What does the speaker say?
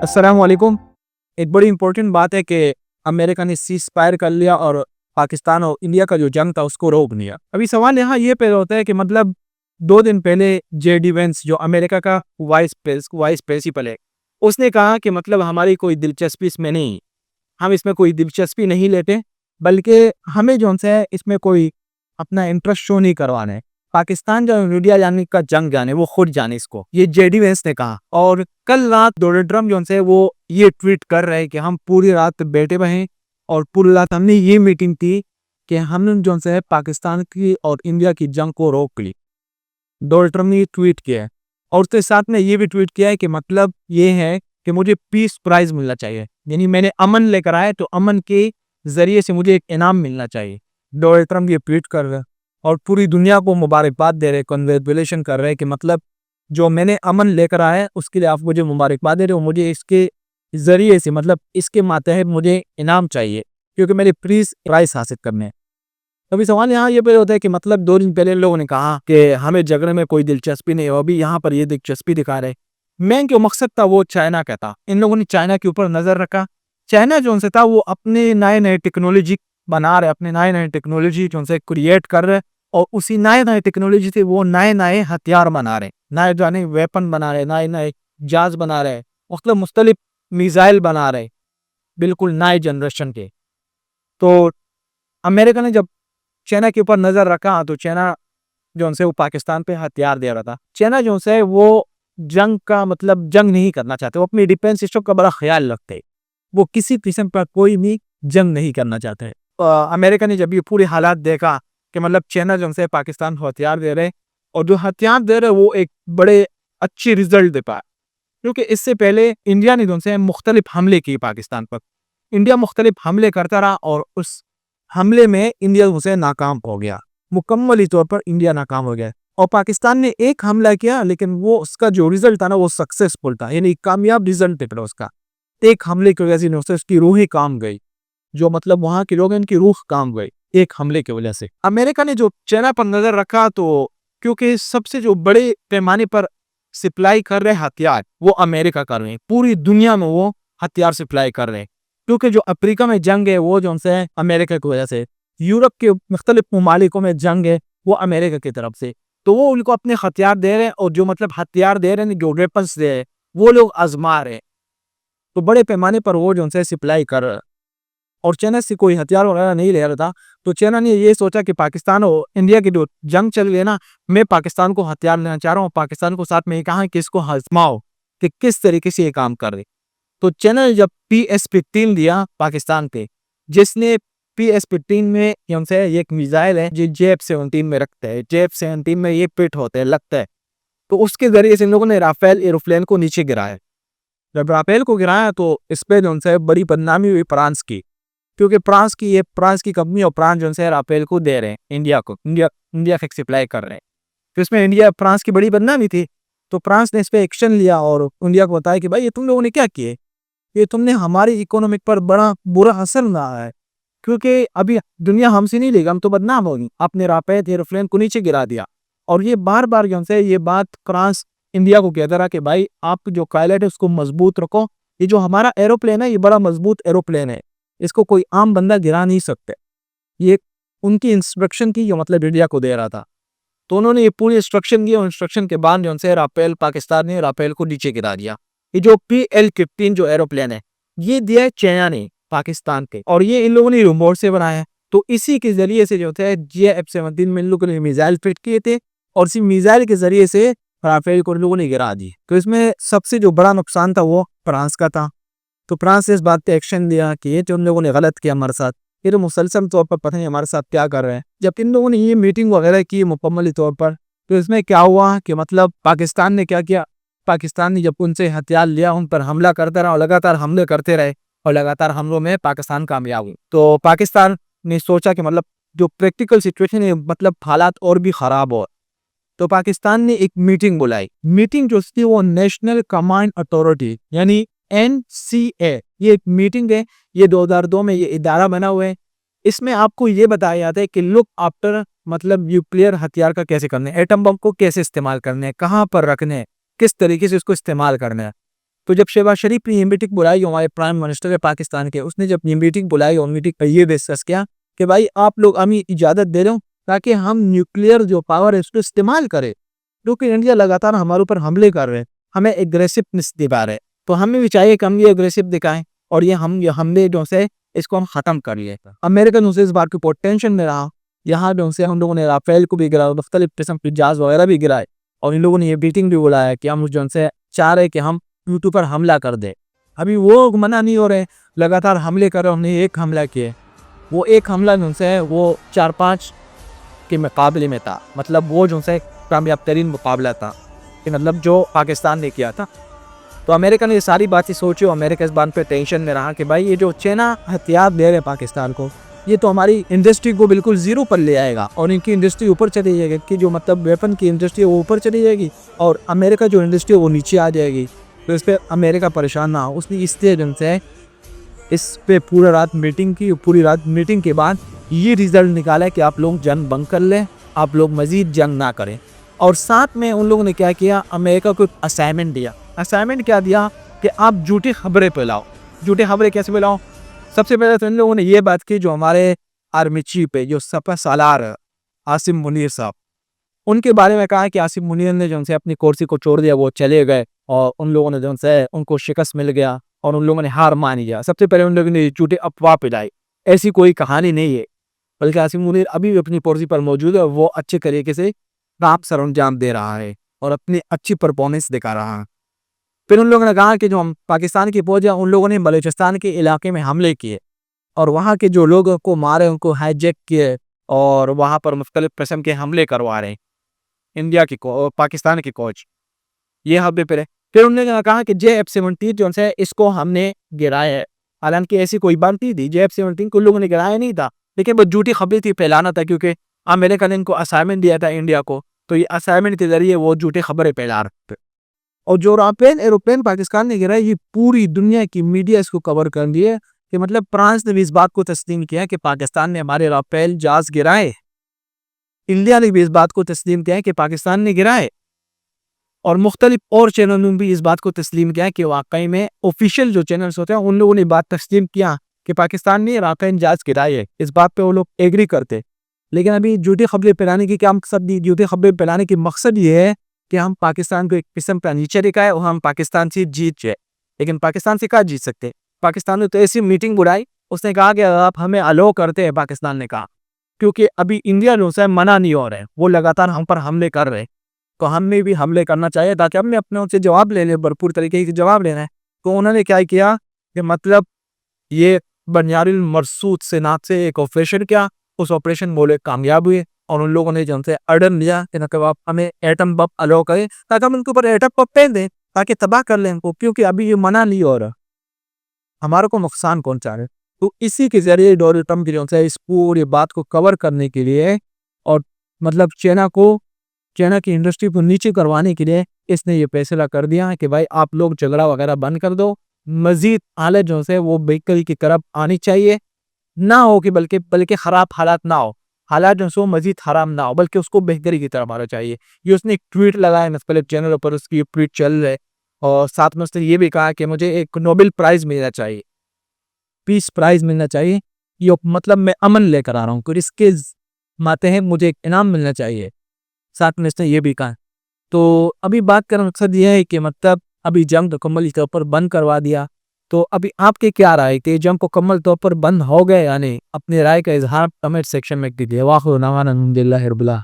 अस्सलाम वालेकुम। एक बड़ी इम्पोर्टेंट बात है कि अमेरिका ने सीज़ फायर कर लिया और पाकिस्तान और इंडिया का जो जंग था उसको रोक लिया। अभी सवाल यहाँ ये पैदा होता है कि मतलब 2 दिन पहले जेडी वेंस जो अमेरिका का वाइस प्रिंसिपल है, उसने कहा कि मतलब हमारी कोई दिलचस्पी इसमें नहीं, हम इसमें कोई दिलचस्पी नहीं लेते, बल्कि हमें जो है इसमें कोई अपना इंटरेस्ट शो नहीं करवाना है। पाकिस्तान जो इंडिया जाने का जंग जाने वो खुद जाने इसको, ये जेडी वेंस ने कहा। और कल रात डोनाल्ड ट्रम्प जो है वो ये ट्वीट कर रहे हैं कि हम पूरी रात बैठे हुए हैं और पूरी रात हमने ये मीटिंग की कि हमने जो है पाकिस्तान की और इंडिया की जंग को रोक ली। डोनाल्ड ट्रम्प ने ये ट्वीट किया है और उसके साथ में ये भी ट्वीट किया है कि मतलब ये है कि मुझे पीस प्राइज मिलना चाहिए, यानी मैंने अमन लेकर आया तो अमन के जरिए से मुझे एक इनाम मिलना चाहिए। डोनाल्ड ट्रम्प ये ट्वीट कर रहे हैं और पूरी दुनिया को मुबारकबाद दे रहे, कॉन्ग्रेचुलेशन कर रहे हैं कि मतलब जो मैंने अमन लेकर आया है उसके लिए आप मुझे मुबारकबाद दे रहे हो, मुझे इसके जरिए से मतलब इसके मातहत मुझे इनाम चाहिए क्योंकि मेरे पीस प्राइज हासिल करने हैं। अभी सवाल यहाँ ये पे होता है कि मतलब 2 दिन पहले लोगों ने कहा कि हमें झगड़े में कोई दिलचस्पी नहीं है, अभी यहाँ पर ये दिलचस्पी दिखा रहे। मेन जो मकसद था वो चाइना का था। इन लोगों ने चाइना के ऊपर नजर रखा। चाइना जो उनसे था वो अपने नए नए टेक्नोलॉजी बना रहे, अपने नए नए टेक्नोलॉजी जो उनसे क्रिएट कर रहे और उसी नए नए टेक्नोलॉजी से वो नए नए हथियार बना रहे, नए जाने वेपन बना रहे, नए नए जहाज बना रहे, मतलब मुख्तलिफ मिसाइल बना रहे, बिल्कुल नए जनरेशन के। तो अमेरिका ने जब चाइना के ऊपर नजर रखा तो चाइना जो उनसे वो पाकिस्तान पे हथियार दे रहा था। चाइना जो है वो जंग का मतलब जंग नहीं करना चाहते, वो अपनी डिफेंस सिस्टम का बड़ा ख्याल रखते, वो किसी किस्म का कोई भी जंग नहीं करना चाहते। अमेरिका ने जब ये पूरे हालात देखा कि मतलब चाइना जो है पाकिस्तान को हथियार दे रहे और जो हथियार दे रहे वो एक बड़े अच्छी रिजल्ट दे पाए, क्योंकि इससे पहले इंडिया ने जो है मुख्तलिफ हमले किए पाकिस्तान पर। इंडिया मुख्तलिफ हमले करता रहा और उस हमले में इंडिया उसे नाकाम हो गया, मुकम्मली तौर पर इंडिया नाकाम हो गया। और पाकिस्तान ने एक हमला किया लेकिन वो उसका जो रिजल्ट था ना वो सक्सेसफुल था, यानी कामयाब रिजल्ट निकला उसका। एक हमले की वजह से उसकी रूह ही काम गई, जो मतलब वहां के लोग इनकी रूह काम गई एक हमले की वजह से। अमेरिका ने जो चाइना पर नजर रखा तो क्योंकि सबसे जो बड़े पैमाने पर सप्लाई कर रहे हथियार वो अमेरिका कर रहे हैं, पूरी दुनिया में वो हथियार सप्लाई कर रहे हैं। क्योंकि जो अफ्रीका में जंग है वो जो है अमेरिका की वजह से, यूरोप के मुख्तलिफ ममालिकों में जंग है वो अमेरिका की तरफ से, तो वो उनको अपने हथियार दे रहे हैं और जो मतलब हथियार दे रहे हैं, जो वेपन्स दे रहे हैं वो लोग आजमा रहे हैं। तो बड़े पैमाने पर वो जो है सप्लाई कर रहा है और चाइना से कोई हथियार वगैरह नहीं ले रहा था। तो चाइना ने ये सोचा कि पाकिस्तान और इंडिया की जो जंग चल रही है ना, मैं पाकिस्तान को हथियार लेना चाह रहा हूँ, पाकिस्तान को साथ में ये कहा कि इसको आजमाओ कि किस तरीके से ये काम कर रही। तो चाइना ने जब PS-15 दिया पाकिस्तान पे, जिसने PS-15 में उनसे एक मिसाइल है जो JF-17 में रखता है, JF-17 में ये फिट होता है, लगता है, तो उसके जरिए से इन लोगों ने राफेल एरोप्लेन को नीचे गिराया। जब राफेल को गिराया तो इस पे जो है बड़ी बदनामी हुई फ्रांस की, क्योंकि फ्रांस की कंपनी और फ्रांस जो है राफेल को दे रहे हैं इंडिया को, इंडिया के सप्लाई कर रहे हैं, तो इसमें इंडिया फ्रांस की बड़ी बदनामी थी। तो फ्रांस ने इस पे एक्शन लिया और इंडिया को बताया कि भाई ये तुम लोगों ने क्या किए, ये तुमने हमारी इकोनॉमिक पर बड़ा बुरा असर रहा है, क्योंकि अभी दुनिया हमसे नहीं लेगी, हम तो बदनाम होगी, आपने राफेल एरोप्लेन को नीचे गिरा दिया। और ये बार बार जो है ये बात फ्रांस इंडिया को कहता रहा कि भाई आप जो पायलट है उसको मजबूत रखो, ये जो हमारा एरोप्लेन है ये बड़ा मजबूत एरोप्लेन है, इसको कोई आम बंदा गिरा नहीं सकते। ये उनकी इंस्ट्रक्शन की जो मतलब इंडिया को दे रहा था। तो उन्होंने ये पूरी इंस्ट्रक्शन दी और इंस्ट्रक्शन के बाद जो है राफेल पाकिस्तान ने राफेल को नीचे गिरा दिया। ये जो PL-15 जो एरोप्लेन है ये दिया है चाइना ने पाकिस्तान के, और ये इन लोगों ने रिमोट से बनाया है। तो इसी के जरिए से जो है JF-17 में इन लोगों ने मिसाइल फिट किए थे और इसी मिसाइल के जरिए से राफेल को इन लोगों ने गिरा दी। तो इसमें सबसे जो बड़ा नुकसान था वो फ्रांस का था। तो फ्रांस ने इस बात पे एक्शन लिया कि ये जो उन लोगों ने गलत किया हमारे साथ, ये तो मुसलसल तौर पर पता नहीं हमारे साथ क्या कर रहे हैं। जब इन लोगों ने ये मीटिंग वगैरह की मुकम्मली तौर पर, तो इसमें क्या हुआ कि मतलब पाकिस्तान ने क्या किया, पाकिस्तान ने जब उनसे हथियार लिया उन पर हमला करता रहा और लगातार हमले करते रहे और लगातार हमलों में पाकिस्तान कामयाब हुई। तो पाकिस्तान ने सोचा कि मतलब जो प्रैक्टिकल सिचुएशन है मतलब हालात और भी खराब हो, तो पाकिस्तान ने एक मीटिंग बुलाई। मीटिंग जो थी वो नेशनल कमांड अथॉरिटी यानी NCA, ये एक मीटिंग है, ये 2002 में ये इदारा बना हुआ है। इसमें आपको ये बताया जाता है कि लुक आफ्टर मतलब न्यूक्लियर हथियार का कैसे करना है, एटम बम को कैसे इस्तेमाल करना है, कहाँ पर रखना है, किस तरीके से इसको इस्तेमाल करना है। तो जब शहबाज शरीफ ने ये मीटिंग बुलाई, हमारे प्राइम मिनिस्टर है पाकिस्तान के, उसने जब ये मीटिंग बुलाई और मीटिंग में ये डिस्कस किया कि भाई आप लोग हमें इजाज़त दे रहे हो ताकि हम न्यूक्लियर जो पावर है उसको इस्तेमाल करें, क्योंकि इंडिया लगातार हमारे ऊपर हमले कर रहे हैं, हमें एग्रेसिवनेस दिखा रहे हैं, तो हमें भी चाहिए कि हम ये एग्रेसिव दिखाएं और ये हमले जो से इसको हम ख़त्म कर लिए। अमेरिकन उसे इस बात के ऊपर टेंशन में रहा, यहाँ जो से हम लोगों ने राफेल को भी गिराया, मुख्तलिफ किस्म के जहाज वगैरह भी गिराए और इन लोगों ने ये मीटिंग भी बुलाया कि हम जो से चाह रहे कि हम यूट्यूब पर हमला कर दे। अभी वो मना नहीं हो रहे, लगातार हमले कर रहे, हमने एक हमला किए, वो एक हमला जो है वो 4-5 के मुकाबले में था, मतलब वो जो है कामयाब तरीन मुकाबला था कि मतलब जो पाकिस्तान ने किया था। तो अमेरिका ने ये सारी बातें सोची और अमेरिका इस बात पे टेंशन में रहा कि भाई ये जो चाइना हथियार दे रहे पाकिस्तान को, ये तो हमारी इंडस्ट्री को बिल्कुल ज़ीरो पर ले आएगा और इनकी इंडस्ट्री ऊपर चली जाएगी, कि जो मतलब वेपन की इंडस्ट्री है वो ऊपर चली जाएगी और अमेरिका जो इंडस्ट्री है वो नीचे आ जाएगी। तो इस पर अमेरिका परेशान ना हो, उसने इस तरह से इस पे पूरा रात मीटिंग की। पूरी रात मीटिंग के बाद ये रिजल्ट निकाला कि आप लोग जंग बंद कर लें, आप लोग मज़ीद जंग ना करें। और साथ में उन लोगों ने क्या किया, अमेरिका को असाइनमेंट दिया। असाइनमेंट क्या दिया कि आप झूठी खबरें फैलाओ। झूठी खबरें कैसे फैलाओ? सबसे पहले तो इन लोगों ने ये बात की, जो हमारे आर्मी चीफ है, जो सपा सालार आसिम मुनीर साहब, उनके बारे में कहा कि आसिम मुनीर ने जो उनसे अपनी कुर्सी को छोड़ दिया, वो चले गए और उन लोगों ने जो उनसे उनको शिकस्त मिल गया और उन लोगों ने हार मान लिया। सबसे पहले उन लोगों ने झूठे अफवाह फैलाई, ऐसी कोई कहानी नहीं है, बल्कि आसिम मुनीर अभी भी अपनी कुर्सी पर मौजूद है। वो अच्छे तरीके से काम सरअंजाम दे रहा है और अपनी अच्छी परफॉर्मेंस दिखा रहा है। फिर उन लोगों ने कहा कि जो हम पाकिस्तान की फौज है, उन लोगों ने बलूचिस्तान के इलाके में हमले किए और वहाँ के जो लोगों को मारे, उनको हाईजैक किए और वहाँ पर मुख्तलिफ किस्म के हमले करवा रहे हैं। इंडिया की पाकिस्तान की फौज ये हमले पर है। फिर उन्होंने कहा कि JF-17 जो है इसको हमने गिराया है। हालांकि ऐसी कोई बात नहीं थी, JF-17 को लोगों ने गिराया नहीं था, लेकिन वो झूठी खबरें थी, फैलाना था, क्योंकि अमेरिका ने इनको असाइनमेंट दिया था इंडिया को, तो ये असाइनमेंट के जरिए वो झूठी खबरें फैला रहे थे। और जो राफेल एरोप्लेन पाकिस्तान ने गिराया, ये पूरी दुनिया की मीडिया इसको कवर कर दी है कि मतलब फ्रांस ने भी इस बात को तस्लीम किया कि पाकिस्तान ने हमारे राफेल जहाज गिराए। इंडिया ने भी इस बात को तस्लीम किया कि पाकिस्तान ने गिराए और मुख्तलिफ और चैनलों ने भी इस बात को तस्लीम किया कि वाकई में ऑफिशियल जो चैनल्स होते हैं उन लोगों ने बात तस्लीम किया कि पाकिस्तान ने राफेल जहाज गिराए है। इस बात पे वो लोग एग्री करते। लेकिन अभी झूठी खबरें फैलाने की क्या मकसद? झूठी खबरें फैलाने की मकसद ये है कि हम पाकिस्तान को एक किस्म का नीचे दिखाए और हम पाकिस्तान से जीत जाए। लेकिन पाकिस्तान से क्या जीत सकते? पाकिस्तान ने तो ऐसी मीटिंग बुलाई, उसने कहा कि आप हमें अलो करते हैं, पाकिस्तान ने कहा, क्योंकि अभी इंडिया जो है मना नहीं हो रहे हैं, वो लगातार हम पर हमले कर रहे हैं, तो हमें भी हमले करना चाहिए ताकि हमने अपने उनसे जवाब ले लें, भरपूर तरीके से जवाब लेना है। तो उन्होंने क्या किया कि मतलब ये बनियारुल मरसूद से नाम से एक ऑपरेशन किया, उस ऑपरेशन बोले कामयाब हुए और उन लोगों ने जो हमसे ऑर्डर लिया कि मतलब आप हमें एटम बम अलाउ करें ताकि हम उनके ऊपर एटम बम फेंक दें, ताकि तबाह कर लें इनको, क्योंकि अभी ये मना नहीं हो रहा, हमारे को नुकसान पहुंचा रहे। तो इसी के जरिए डोनाल्ड ट्रंप की जो है इस पूरी बात को कवर करने के लिए और मतलब चाइना की इंडस्ट्री को नीचे करवाने के लिए इसने ये फैसला कर दिया कि भाई आप लोग झगड़ा वगैरह बंद कर दो, मजीद हालत जो है वो बेहतरी की तरफ आनी चाहिए, ना हो कि बल्कि खराब हालात ना हो, हालात जो सो मजीद खराब ना हो, बल्कि उसको बेहतरी की तरफ आना चाहिए। ये उसने एक ट्वीट लगाया मुख्तलिफ चैनलों पर, उसकी ट्वीट चल रहे और साथ में उसने ये भी कहा कि मुझे एक नोबेल प्राइज़ मिलना चाहिए, पीस प्राइज़ मिलना चाहिए, ये मतलब मैं अमन लेकर आ रहा हूँ, इसके मातहत मुझे एक इनाम मिलना चाहिए। साथ में इसने ये भी कहा। तो अभी बात का मकसद ये है कि मतलब अभी जंग मुकम्मल तौर पर बंद करवा दिया, तो अभी आपके क्या राय कि जंग मुकम्मल तौर पर बंद हो गए या नहीं? अपनी राय का इजहार कमेंट सेक्शन में कीजिए। वाखिर दावाना अल्हम्दुलिल्लाहि रब्बिल आलमीन।